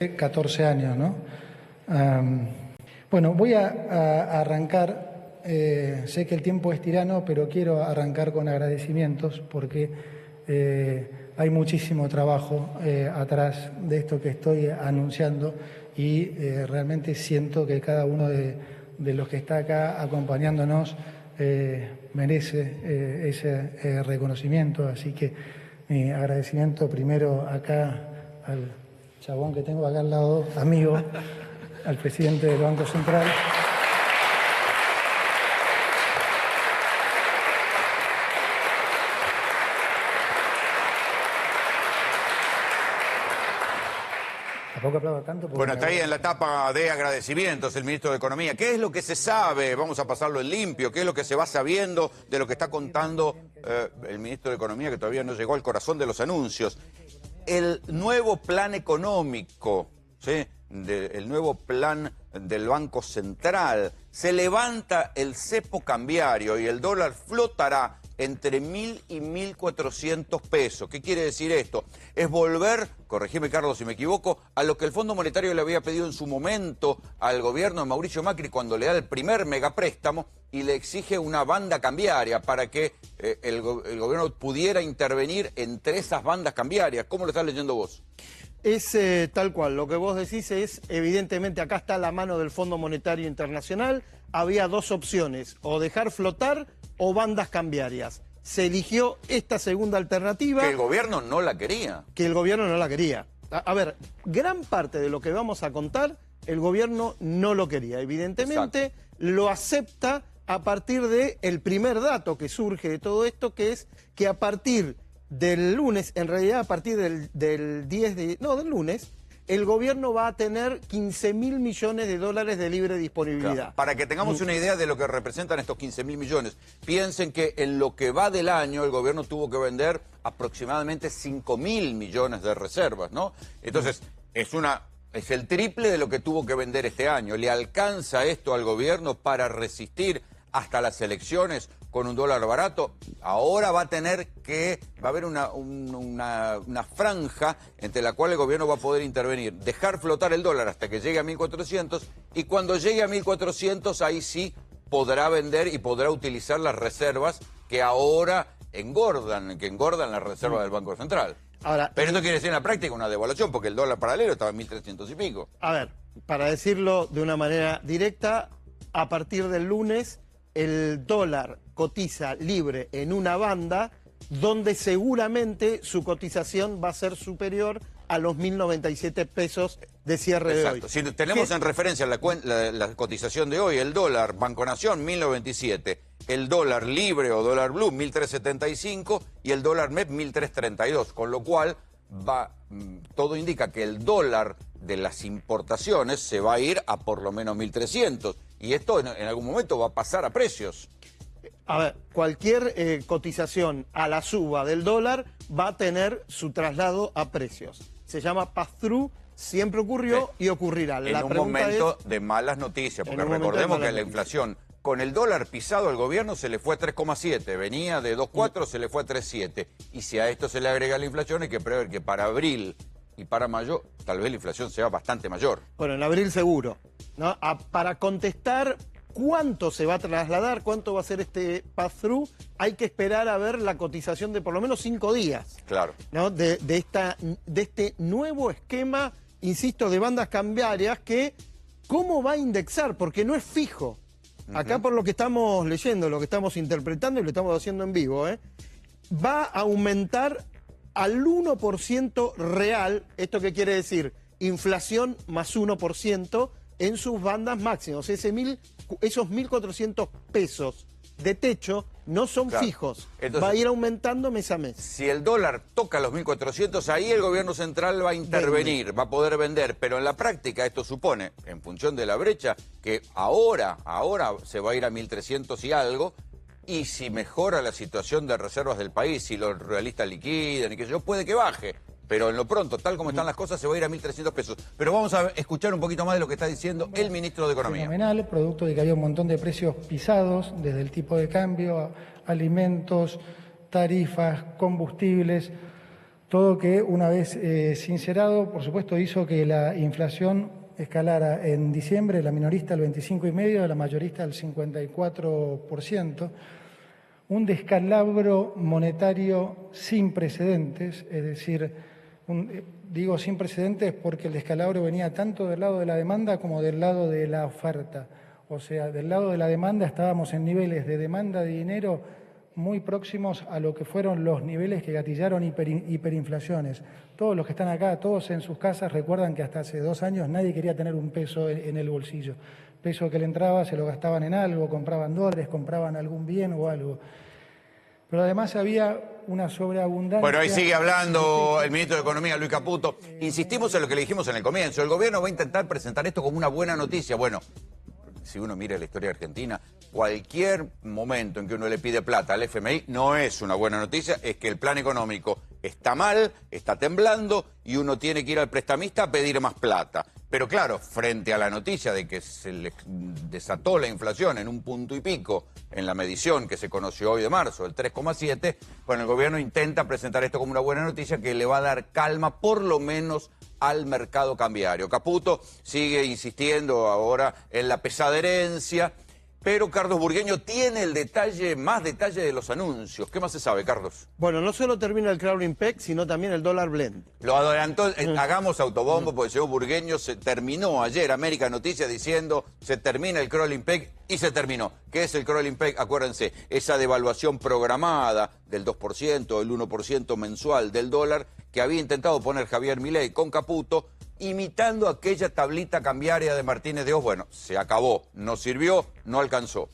14 años, ¿no? Bueno, voy a arrancar, sé que el tiempo es tirano, pero quiero arrancar con agradecimientos porque hay muchísimo trabajo atrás de esto que estoy anunciando y realmente siento que cada uno de los que está acá acompañándonos merece ese reconocimiento, así que mi agradecimiento primero acá al chabón que tengo acá al lado, amigo, al presidente del Banco Central. Tampoco aplaudo tanto. Bueno, está ahí en la etapa de agradecimientos el ministro de Economía. ¿Qué es lo que se sabe? Vamos a pasarlo en limpio. ¿Qué es lo que se va sabiendo de lo que está contando el ministro de Economía, que todavía no llegó al corazón de los anuncios? El nuevo plan económico, ¿sí? El nuevo plan del Banco Central. Se levanta el cepo cambiario y el dólar flotará entre 1.000 y 1.400 pesos. ¿Qué quiere decir esto? Es volver, corregime Carlos si me equivoco, a lo que el Fondo Monetario le había pedido en su momento al gobierno de Mauricio Macri cuando le da el primer megapréstamo y le exige una banda cambiaria para que el gobierno pudiera intervenir entre esas bandas cambiarias. ¿Cómo lo estás leyendo vos? Es tal cual, lo que vos decís es, evidentemente acá está la mano del Fondo Monetario Internacional, había dos opciones, o dejar flotar o bandas cambiarias. Se eligió esta segunda alternativa. Que el gobierno no la quería. Que el gobierno no la quería. A ver, gran parte de lo que vamos a contar, el gobierno no lo quería. Evidentemente, exacto, lo acepta a partir del primer dato que surge de todo esto, que es que a partir del lunes, en realidad a partir del lunes, el gobierno va a tener 15.000 millones de dólares de libre disponibilidad. Claro. Para que tengamos una idea de lo que representan estos 15.000 millones, piensen que en lo que va del año el gobierno tuvo que vender aproximadamente 5.000 millones de reservas, ¿no? Entonces, es el triple de lo que tuvo que vender este año. ¿Le alcanza esto al gobierno para resistir hasta las elecciones con un dólar barato? Ahora va a haber una franja entre la cual el gobierno va a poder intervenir, dejar flotar el dólar hasta que llegue a 1.400 y cuando llegue a 1.400 ahí sí podrá vender y podrá utilizar las reservas que ahora engordan las reservas del Banco Central. Ahora, pero esto quiere decir en la práctica una devaluación porque el dólar paralelo estaba en 1.300 y pico. A ver, para decirlo de una manera directa, a partir del lunes el dólar cotiza libre en una banda donde seguramente su cotización va a ser superior a los 1.097 pesos de cierre de hoy. Si tenemos en referencia la cotización de hoy, el dólar Banco Nación 1.097, el dólar libre o dólar blue 1.375 y el dólar MEP 1.332, con lo cual todo indica que el dólar de las importaciones se va a ir a por lo menos 1.300 y esto en algún momento va a pasar a precios. A ver, cualquier cotización a la suba del dólar va a tener su traslado a precios. Se llama pass-through, siempre ocurrió y ocurrirá. En un momento de malas noticias, porque recordemos que la inflación, con el dólar pisado al gobierno se le fue a 3,7, venía de 2,4, se le fue a 3,7. Y si a esto se le agrega la inflación, hay que prever que para abril y para mayo tal vez la inflación sea bastante mayor. Bueno, en abril seguro, ¿no? Para contestar cuánto se va a trasladar, cuánto va a ser este pass-through, hay que esperar a ver la cotización de por lo menos 5 días. Claro. ¿No? De este nuevo esquema, insisto, de bandas cambiarias que, ¿cómo va a indexar? Porque no es fijo. Acá por lo que estamos leyendo, lo que estamos interpretando y lo estamos haciendo en vivo, va a aumentar al 1% real. ¿Esto qué quiere decir? Inflación más 1% en sus bandas máximas. Esos 1.400 pesos de techo no son fijos. Entonces, va a ir aumentando mes a mes. Si el dólar toca los 1.400, ahí el gobierno central va a intervenir, va a poder vender. Pero en la práctica esto supone, en función de la brecha, que ahora se va a ir a 1.300 y algo. Y si mejora la situación de reservas del país, si los realistas liquidan y que yo, puede que baje. Pero en lo pronto, tal como están las cosas, se va a ir a 1.300 pesos. Pero vamos a escuchar un poquito más de lo que está diciendo el ministro de Economía. Fenomenal, producto de que había un montón de precios pisados, desde el tipo de cambio, alimentos, tarifas, combustibles. Todo que una vez sincerado, por supuesto, hizo que la inflación escalara en diciembre, la minorista al 25,5%, la mayorista al 54%. Un descalabro monetario sin precedentes, es decir, digo sin precedentes porque el descalabro venía tanto del lado de la demanda como del lado de la oferta. O sea, del lado de la demanda estábamos en niveles de demanda de dinero muy próximos a lo que fueron los niveles que gatillaron hiperinflaciones. Todos los que están acá, todos en sus casas, recuerdan que hasta hace 2 años nadie quería tener un peso en el bolsillo. Peso que le entraba se lo gastaban en algo, compraban dólares, compraban algún bien o algo. Pero además había una sobreabundancia. Bueno, ahí sigue hablando el ministro de Economía, Luis Caputo. Insistimos en lo que le dijimos en el comienzo. El gobierno va a intentar presentar esto como una buena noticia. Bueno, si uno mira la historia argentina, cualquier momento en que uno le pide plata al FMI no es una buena noticia, es que el plan económico está mal, está temblando y uno tiene que ir al prestamista a pedir más plata. Pero claro, frente a la noticia de que se le desató la inflación en un punto y pico en la medición que se conoció hoy de marzo, el 3,7, bueno, el gobierno intenta presentar esto como una buena noticia que le va a dar calma por lo menos al mercado cambiario. Caputo sigue insistiendo ahora en la pesada herencia, pero Carlos Burgueño tiene el detalle, más detalle de los anuncios. ¿Qué más se sabe, Carlos? Bueno, no solo termina el crawling peg, sino también el dólar blend. Lo adelantó, hagamos autobombo, porque el señor Burgueño se terminó ayer, América Noticias, diciendo se termina el crawling peg y se terminó. ¿Qué es el crawling peg? Acuérdense, esa devaluación programada del 2%, el 1% mensual del dólar, que había intentado poner Javier Milei con Caputo, imitando aquella tablita cambiaria de Martínez de Oz. Bueno, se acabó, no sirvió, no alcanzó.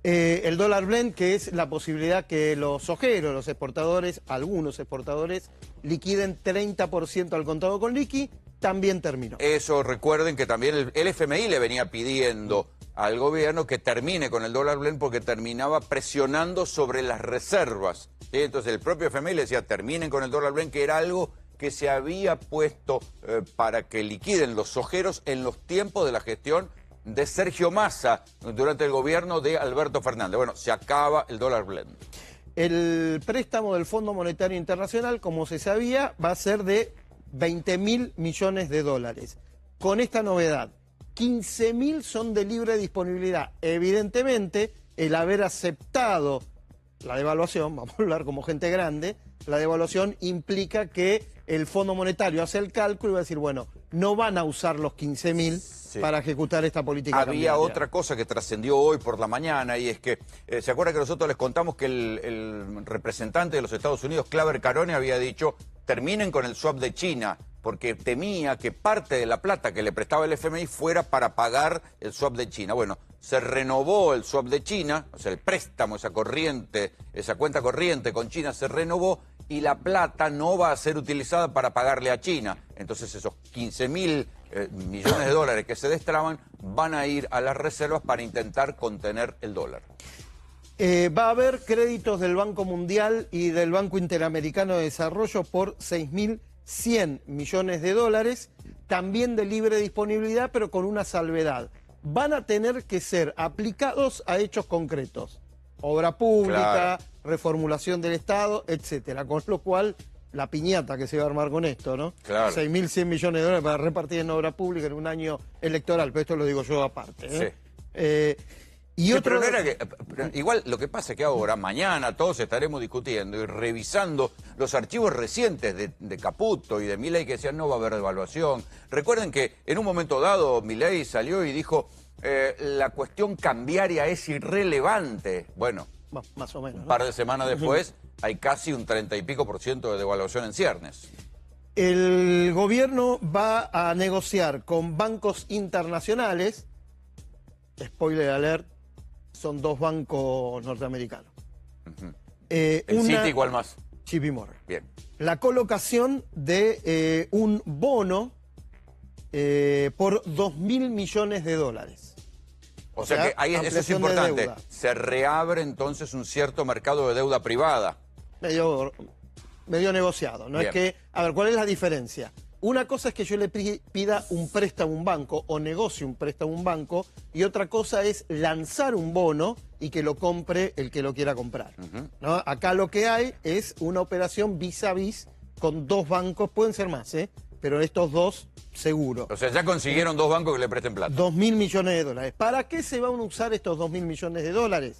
El dólar blend, que es la posibilidad que los ojeros, los exportadores, algunos exportadores, liquiden 30% al contado con liqui, también terminó. Eso, recuerden que también el FMI le venía pidiendo al gobierno que termine con el dólar blend porque terminaba presionando sobre las reservas. ¿Sí? Entonces el propio FMI le decía, terminen con el dólar blend, que era algo que se había puesto para que liquiden los ojeros en los tiempos de la gestión de Sergio Massa durante el gobierno de Alberto Fernández. Bueno, se acaba el dólar blend. El préstamo del Fondo Monetario Internacional, como se sabía, va a ser de 20.000 millones de dólares. Con esta novedad, 15.000 son de libre disponibilidad. Evidentemente, el haber aceptado la devaluación, vamos a hablar como gente grande, la devaluación implica que el Fondo Monetario hace el cálculo y va a decir, bueno, no van a usar los 15.000 para ejecutar esta política Había cambiaria. otra cosa que trascendió hoy por la mañana y es que, ¿se acuerdan que nosotros les contamos que el representante de los Estados Unidos, Claver Carone, había dicho, terminen con el swap de China, porque temía que parte de la plata que le prestaba el FMI fuera para pagar el swap de China? Bueno, se renovó el swap de China, o sea, el préstamo, esa corriente, esa cuenta corriente con China se renovó y la plata no va a ser utilizada para pagarle a China. Entonces esos 15.000 millones de dólares que se destraban van a ir a las reservas para intentar contener el dólar. Va a haber créditos del Banco Mundial y del Banco Interamericano de Desarrollo por 6.100 millones de dólares, también de libre disponibilidad, pero con una salvedad. Van a tener que ser aplicados a hechos concretos. Obra pública, claro, reformulación del Estado, etcétera. Con lo cual, la piñata que se va a armar con esto, ¿no? Claro. 6.100 millones de dólares para repartir en obra pública en un año electoral, pero esto lo digo yo aparte. Sí. Y otro... pero no era que, igual lo que pasa es que ahora, mañana, todos estaremos discutiendo y revisando los archivos recientes de Caputo y de Milei que decían no va a haber devaluación. Recuerden que en un momento dado Milei salió y dijo la cuestión cambiaria es irrelevante. Bueno, más o menos, ¿no? Un par de semanas después hay casi un 30 y pico % de devaluación en ciernes. El gobierno va a negociar con bancos internacionales, spoiler alert, son 2 bancos norteamericanos. ¿El Citi cuál más? JP Morgan. Bien. La colocación de un bono por 2.000 millones de dólares. O sea que ahí eso es importante. Se reabre entonces un cierto mercado de deuda privada. Medio negociado. No Bien. Es que, a ver, ¿cuál es la diferencia? Una cosa es que yo le pida un préstamo a un banco o negocie un préstamo a un banco y otra cosa es lanzar un bono y que lo compre el que lo quiera comprar. ¿No? Acá lo que hay es una operación vis a vis con 2 bancos, pueden ser más, pero estos 2 seguro. O sea, ya consiguieron 2 bancos que le presten plata. 2.000 millones de dólares. ¿Para qué se van a usar estos 2.000 millones de dólares?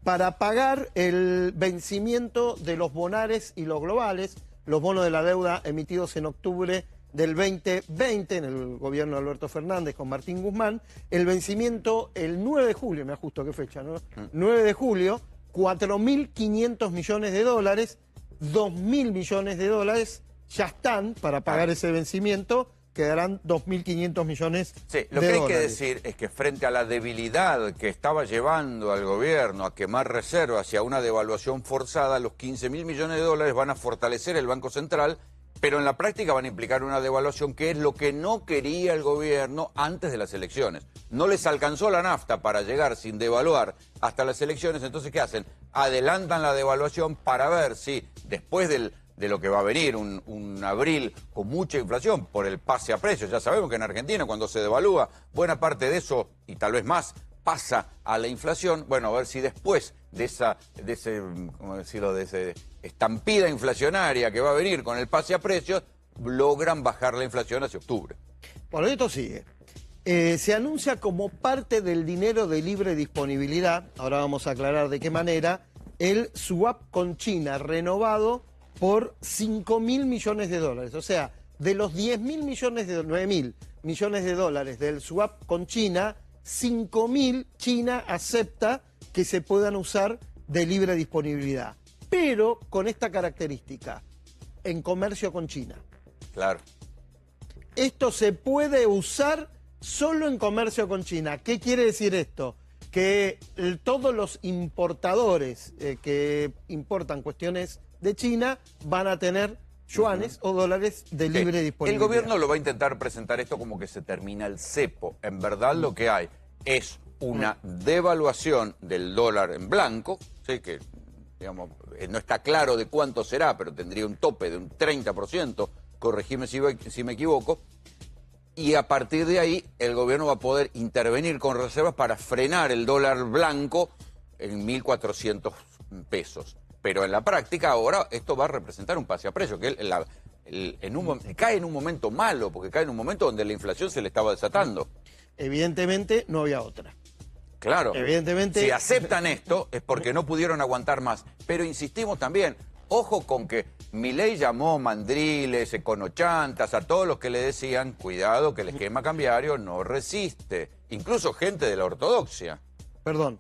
Para pagar el vencimiento de los bonares y los globales, los bonos de la deuda emitidos en octubre del 2020 en el gobierno de Alberto Fernández con Martín Guzmán. El vencimiento el 9 de julio, me ajusto qué fecha, ¿no? 9 de julio, 4.500 millones de dólares, 2.000 millones de dólares ya están para pagar ese vencimiento. Quedarán 2.500 millones Sí, de lo que hay dólares. que decir es que frente a la debilidad que estaba llevando al gobierno a quemar reservas y a una devaluación forzada, los 15.000 millones de dólares van a fortalecer el Banco Central, pero en la práctica van a implicar una devaluación que es lo que no quería el gobierno antes de las elecciones. No les alcanzó la nafta para llegar sin devaluar hasta las elecciones, entonces ¿qué hacen? Adelantan la devaluación para ver si después de lo que va a venir, un abril con mucha inflación por el pase a precios. Ya sabemos que en Argentina cuando se devalúa, buena parte de eso, y tal vez más, pasa a la inflación. Bueno, a ver si después de esa estampida inflacionaria que va a venir con el pase a precios, logran bajar la inflación hacia octubre. Bueno, esto sigue. Se anuncia como parte del dinero de libre disponibilidad, ahora vamos a aclarar de qué manera, el swap con China renovado por 5.000 millones de dólares. O sea, de los 10.000 millones de 9.000 millones de dólares del swap con China, 5.000 China acepta que se puedan usar de libre disponibilidad. Pero con esta característica, en comercio con China. Claro. Esto se puede usar solo en comercio con China. ¿Qué quiere decir esto? Que todos los importadores que importan cuestiones de China van a tener yuanes o dólares de libre disponibilidad. El gobierno lo va a intentar presentar esto como que se termina el cepo. En verdad lo que hay es una devaluación del dólar en blanco, ¿sí? Que digamos, no está claro de cuánto será, pero tendría un tope de un 30%, corregime si me equivoco, y a partir de ahí el gobierno va a poder intervenir con reservas para frenar el dólar blanco en 1.400 pesos. Pero en la práctica ahora esto va a representar un pase a precio, que cae en un momento malo, porque cae en un momento donde la inflación se le estaba desatando. Evidentemente no había otra. Claro, Evidentemente, si aceptan esto es porque no pudieron aguantar más. Pero insistimos también, ojo con que Milei llamó mandriles, econochantas, a todos los que le decían, cuidado que el esquema cambiario no resiste. Incluso gente de la ortodoxia. Perdón,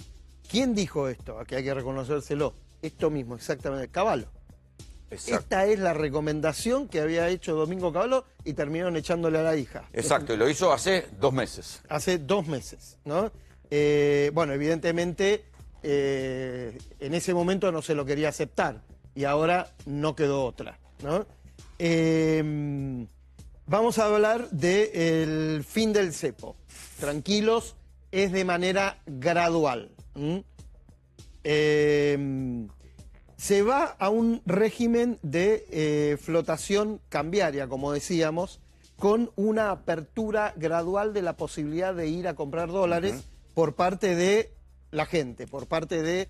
¿quién dijo esto? Aquí hay que reconocérselo. Esto mismo, exactamente, Cavallo. Exacto. Esta es la recomendación que había hecho Domingo Cavallo y terminaron echándole a la hija. Exacto, y lo hizo hace 2 meses. Hace 2 meses, ¿no? Bueno, evidentemente en ese momento no se lo quería aceptar y ahora no quedó otra, ¿no? Vamos a hablar del fin del cepo. Tranquilos, es de manera gradual. Se va a un régimen de flotación cambiaria, como decíamos, con una apertura gradual de la posibilidad de ir a comprar dólares por parte de la gente, por parte del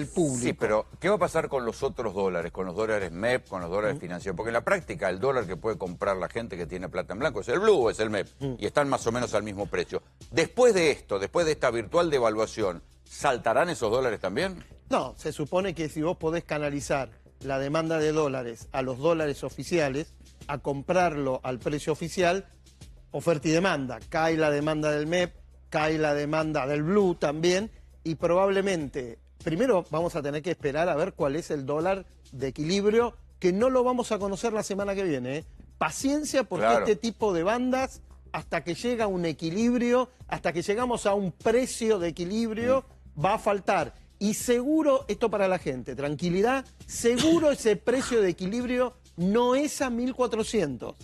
público. Sí, pero ¿qué va a pasar con los otros dólares? Con los dólares MEP, con los dólares financieros. Porque en la práctica el dólar que puede comprar la gente que tiene plata en blanco es el blue o es el MEP. Y están más o menos al mismo precio. Después de esto, después de esta virtual devaluación, ¿saltarán esos dólares también? No, se supone que si vos podés canalizar la demanda de dólares a los dólares oficiales, a comprarlo al precio oficial, oferta y demanda. Cae la demanda del MEP, cae la demanda del blue también, y probablemente, primero vamos a tener que esperar a ver cuál es el dólar de equilibrio, que no lo vamos a conocer la semana que viene. Paciencia, porque Claro. este tipo de bandas, hasta que llega un equilibrio, hasta que llegamos a un precio de equilibrio, va a faltar. Y seguro, esto para la gente, tranquilidad, seguro ese precio de equilibrio no es a 1.400.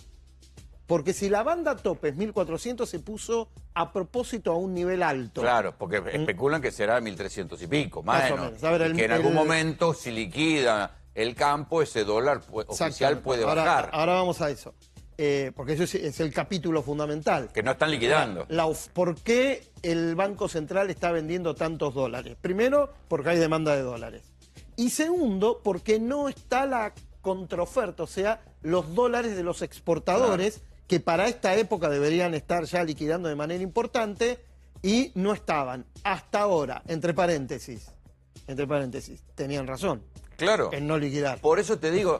Porque si la banda tope es 1.400, se puso a propósito a un nivel alto. Claro, porque especulan que será 1.300 y pico, más o menos. A ver, Y que en algún momento, si liquida el campo, ese dólar oficial puede bajar. Ahora vamos a eso. Porque eso es el capítulo fundamental. Que no están liquidando. ¿Por qué el Banco Central está vendiendo tantos dólares? Primero, porque hay demanda de dólares. Y segundo, porque no está la contraoferta, o sea, los dólares de los exportadores, que para esta época deberían estar ya liquidando de manera importante, y no estaban. Hasta ahora, entre paréntesis, tenían razón. Claro. En no liquidar. Por eso te digo,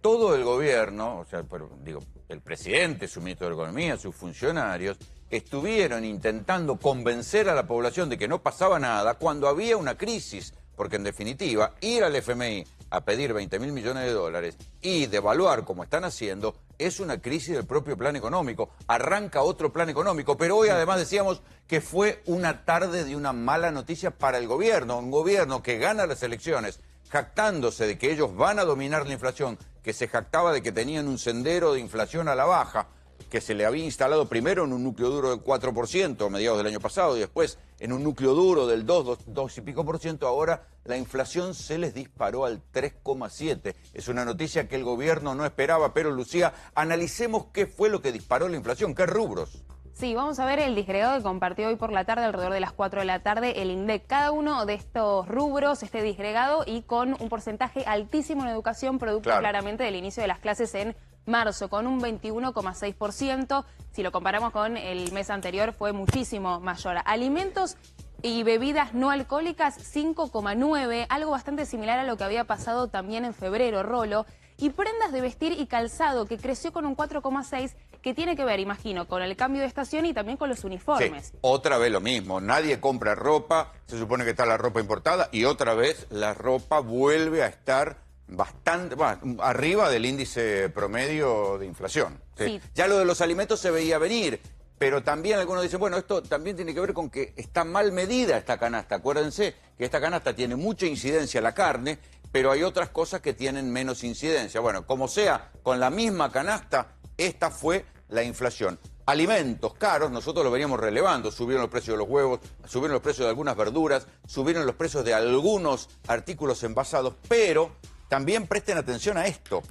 todo el gobierno, o sea, digo, el presidente, su ministro de Economía, sus funcionarios, estuvieron intentando convencer a la población de que no pasaba nada cuando había una crisis, porque en definitiva, ir al FMI a pedir 20.000 millones de dólares y devaluar como están haciendo, es una crisis del propio plan económico. Arranca otro plan económico, pero hoy además decíamos que fue una tarde de una mala noticia para el gobierno, un gobierno que gana las elecciones, jactándose de que ellos van a dominar la inflación, que se jactaba de que tenían un sendero de inflación a la baja, que se le había instalado primero en un núcleo duro del 4% a mediados del año pasado y después en un núcleo duro del 2 y pico por ciento, ahora la inflación se les disparó al 3,7%. Es una noticia que el gobierno no esperaba, pero Lucía, analicemos qué fue lo que disparó la inflación, qué rubros. Sí, vamos a ver el disgregado que compartió hoy por la tarde, alrededor de las 4 de la tarde, el INDEC. Cada uno de estos rubros, este disgregado, y con un porcentaje altísimo en educación, producto claramente del inicio de las clases en marzo, con un 21,6%. Si lo comparamos con el mes anterior, fue muchísimo mayor. Alimentos y bebidas no alcohólicas, 5,9%, algo bastante similar a lo que había pasado también en febrero, Rolo. Y prendas de vestir y calzado, que creció con un 4,6%, que tiene que ver, imagino, con el cambio de estación y también con los uniformes. Sí, otra vez lo mismo, nadie compra ropa, se supone que está la ropa importada, y otra vez la ropa vuelve a estar bastante arriba del índice promedio de inflación. ¿Sí? Ya lo de los alimentos se veía venir, pero también algunos dicen, bueno, esto también tiene que ver con que está mal medida esta canasta. Acuérdense que esta canasta tiene mucha incidencia la carne, pero hay otras cosas que tienen menos incidencia. Bueno, como sea, con la misma canasta, esta fue la inflación. Alimentos caros, nosotros lo veníamos relevando, subieron los precios de los huevos, subieron los precios de algunas verduras, subieron los precios de algunos artículos envasados, pero también presten atención a esto.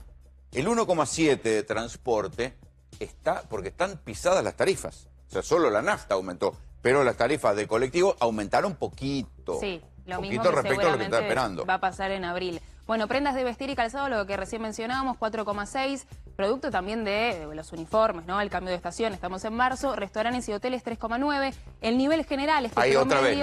El 1,7 de transporte está porque están pisadas las tarifas. O sea, solo la nafta aumentó, pero las tarifas de colectivo aumentaron poquito. Sí, lo mismo poquito que respecto a lo que está esperando. Va a pasar en abril. Bueno, prendas de vestir y calzado, lo que recién mencionábamos, 4,6%, producto también de los uniformes, ¿no? El cambio de estación, estamos en marzo, restaurantes y hoteles 3,9%, el nivel general, este ahí promedio... otra vez,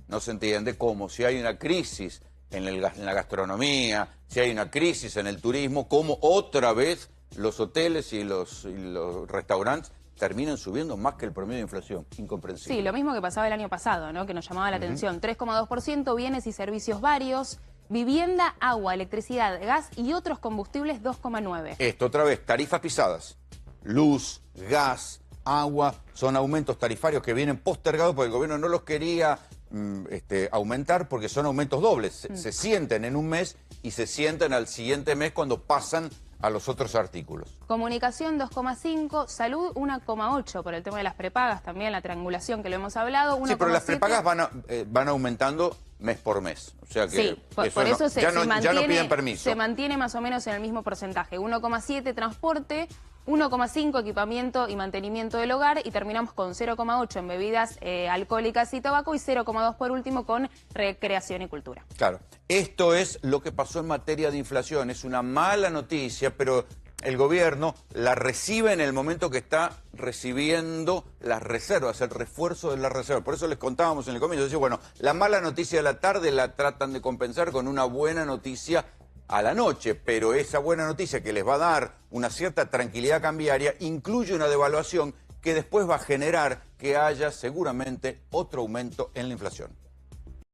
no se entiende cómo si hay una crisis en la gastronomía, si hay una crisis en el turismo, cómo otra vez los hoteles y los restaurantes terminan subiendo más que el promedio de inflación. Incomprensible. Sí, lo mismo que pasaba el año pasado, ¿no? Que nos llamaba la atención. 3,2%, bienes y servicios varios, vivienda, agua, electricidad, gas y otros combustibles, 2,9%. Esto otra vez, tarifas pisadas. Luz, gas, agua, son aumentos tarifarios que vienen postergados porque el gobierno no los quería aumentar porque son aumentos dobles. Se sienten en un mes y se sienten al siguiente mes cuando pasan a los otros artículos. Comunicación 2,5, salud 1,8 por el tema de las prepagas, también la triangulación que lo hemos hablado. 1, sí, pero las 7. prepagas van aumentando mes por mes. O sea que sí, por eso ya no piden permiso. Se mantiene más o menos en el mismo porcentaje. 1,7 transporte, 1,5 equipamiento y mantenimiento del hogar y terminamos con 0,8 en bebidas alcohólicas y tabaco y 0,2 por último con recreación y cultura. Claro, esto es lo que pasó en materia de inflación. Es una mala noticia, pero el gobierno la recibe en el momento que está recibiendo las reservas, el refuerzo de las reservas. Por eso les contábamos en el comienzo, decía, bueno, la mala noticia de la tarde la tratan de compensar con una buena noticia a la noche, pero esa buena noticia que les va a dar una cierta tranquilidad cambiaria incluye una devaluación que después va a generar que haya seguramente otro aumento en la inflación.